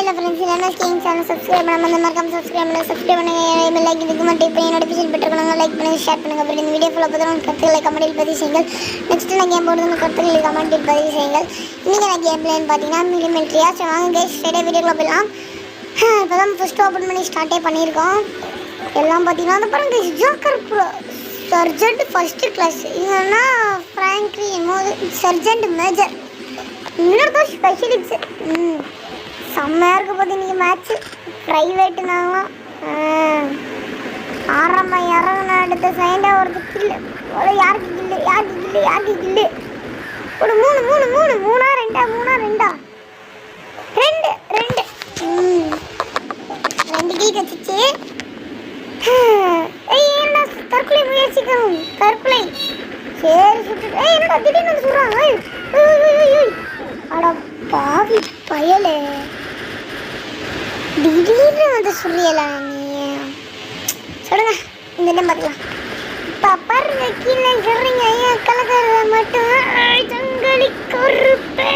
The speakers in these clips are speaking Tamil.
ஹலோ ஃப்ரெண்ட்ஸ், எல்லாரும் ஸ்கேயிங் சேனல் சப்ஸ்கிரைப் பண்ணாமல் அந்த மறக்காம சப்ஸ்கிரைப் பண்ணுங்கள். லைக் இதுக்கு மட்டும் இப்போ நோட்டிஃபிகேஷன் பெற்றுக்கணுங்க. லைக் பண்ணுங்கள், ஷேர் பண்ணுங்கள். அப்புறம் இந்த வீடியோ ஃபுல்லாக பார்த்து கருத்துக்களை கமெண்டில் பதிவு செய்யுங்கள். நெக்ஸ்ட் நான் கேம் போடுறது கருத்துக்களை கமெண்டில் பதிவு செய்யுங்கள். இன்றைக்கி நான் கேம் பிளேன்னு பார்த்தீங்கன்னா மிலிமெண்ட்ரியா. ஸோ வாங்க கைஸ் ஸ்ட்ரெயிட்டாக வீடியோக்குள்ள போயிடலாம். இப்போ தான் ஃபஸ்ட்டு ஓப்பன் பண்ணி ஸ்டார்ட்டே பண்ணியிருக்கோம். எல்லாம் பார்த்தீங்கன்னா அந்த பாருங்க joker bro sergeant first class, இல்லைன்னா ஃப்ராங்க்லி சர்ஜென்ட் மேஜர், இன்னொரு ஸ்பெஷலிக்ஸு. செம்மையாக இருக்குது பார்த்து இன்றைக்கி மேட்ச்சு. ப்ரைவேட்டுனாங்களாம். ஆறாம் இறங்கின அடுத்த செகண்டாக ஒருத்தர் கில்லு. யாருக்கு கில்லு ஒரு மூணா ரெண்டா ரெண்டு கில் கச்சிச்சு. என்ன தற்கொலை முயற்சிக்கிறோம், தற்கொலை. சரி சுட்டு என்னடா திடீர்னு வந்து சொல்கிறாங்க. அட பாவி பயலே, திடீர்னு வந்து சொல்லியல நீ. சொல்லுங்க இந்த இடம் பார்க்கலாம். இப்போ பாருங்க கீழே சொல்றீங்க ஏன் கலக்கிறத மட்டும் ஜங்கலி கருப்பே.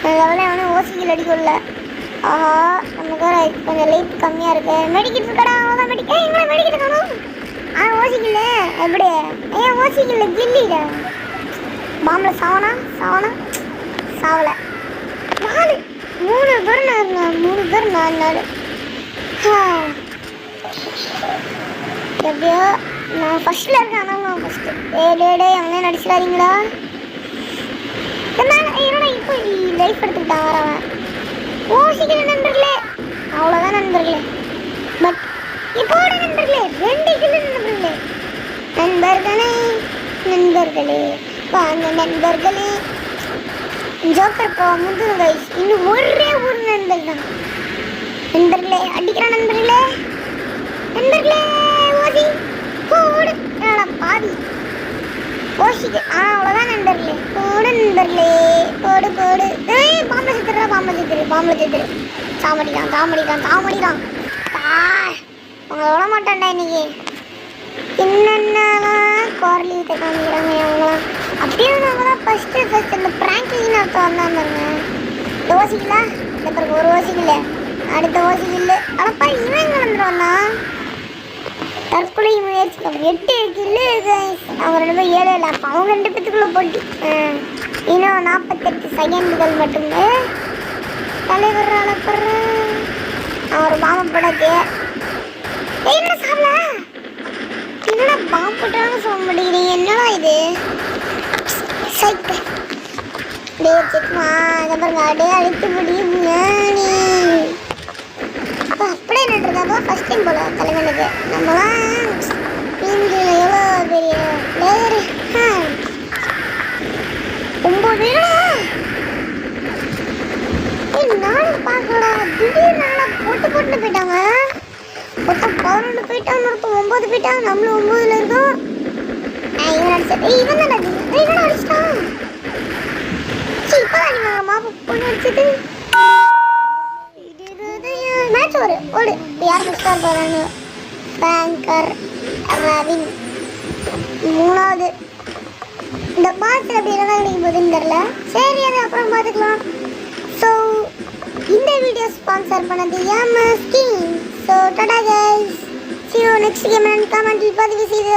லெவலில் அவனும் ஓசிகள் அடிக்கல. ஆஹா நமக்கு கொஞ்சம் லைட் கம்மியாக இருக்கு. மெடிக்கிட்டு இருக்கடா, அவ்வளோதான் மெடிக்க எங்களை மெடிக்கிட்டு காணும். ஓசிக்கல எப்படி ஏன் ஓசிக்கல கில்லிட பாம்பில் சாவலை. 3 பேர் 4 நாள். எப்படியோ நான் ஃபஸ்ட்டில் இருக்கேன். ஆனால் நான் ஃபஸ்ட்டு டே அவங்க நடிச்சிடாதீங்களா. என்னடா இப்போ லைஃப் எடுத்துக்கிட்டான் வரவன். ஓசிக்கிற நண்பர்களே, அவ்வளோதான் நண்பர்களே. பட் இப்போட நண்பர்களே 2 கிலோ நண்பர்களே வாங்க நண்பர்களே. ஜோக்கர் ப்ரோ முந்துங்க கைஸ். இன்னும் ஒரே ஒரு நண்பர் தான் நண்பர்களே. அடிக்கிறான் நண்பர்களே. ஓசி போடு பாதி ஓசிக்கு. அவ்வளோதான் நண்பர்களே. போடு நண்பர்களே, போடு. பாம்பை சித்துரு. சாமடிக்கான். அவங்க விட மாட்டான்டா இன்னைக்கு. என்னென்னலாம் குரலிட்ட காமிக்கிறாங்க அவங்களாம். அப்படியே நாங்கள் தான் ஃபஸ்ட்டு இந்த ப்ராங்கிங் அர்த்தம் வந்தான் பாருங்க. இந்த ஓசிக்கலா இந்த பிறகு ஒரு ஓசிக்கல, அடுத்த ஓசிக்கல். அப்பா இவன் கலந்துருவான்னா தற்கொலை முயற்சி 8 கில்லு. அவங்க 2 பேரும் 7 இல்லை. அப்போ அவங்க 2 பேத்துக்குள்ளே போட்டி. இன்னும் 48 செகண்டுகள் மட்டுமே. தலைவர் அனுப்புற ஒரு பாம்பு படக்கு. என்ன சாப்பிட என்னடா பாம்பு போட்டாலும் சொல்ல மாட்டேங்கிறீங்க. என்னடா இது சைக்கு டே செக்மா இதை பாருங்க. அப்படியே அழுத்து முடியுங்க நீ. அப்படியே நட்டுருக்காப்பா ஃபஸ்ட் டைம் போல தலைவனுக்கு. நம்மளாம் இங்கே எவ்வளோ பெரிய பிளேயரு. 9 பேரா நானும் பார்க்கலடா. திடீர்னு போட்டு போயிட்டாங்க. மொத்தம் 11 போயிட்டான், 9 போயிட்டான். நம்மளும் 9ல் இருக்கோம். இவன் அடிச்சிட்டான். இப்போதான் நீங்க மாப்பு பொண்ணு அடிச்சது. மேட்ச் ஓடு யார் ஃபஸ்ட்டாக போகிறாங்க. பேங்கர் ரவின் 3வது. இந்த பாட்டு அப்படி என்ன கிடைக்கும் போதுன்னு தெரில. சரி அது அப்புறம் பார்த்துக்கலாம். ஸோ இந்த வீடியோ ஸ்பான்சர் பண்ணது scheme. So Tata guys, see you next game and comment பதிவு செய்து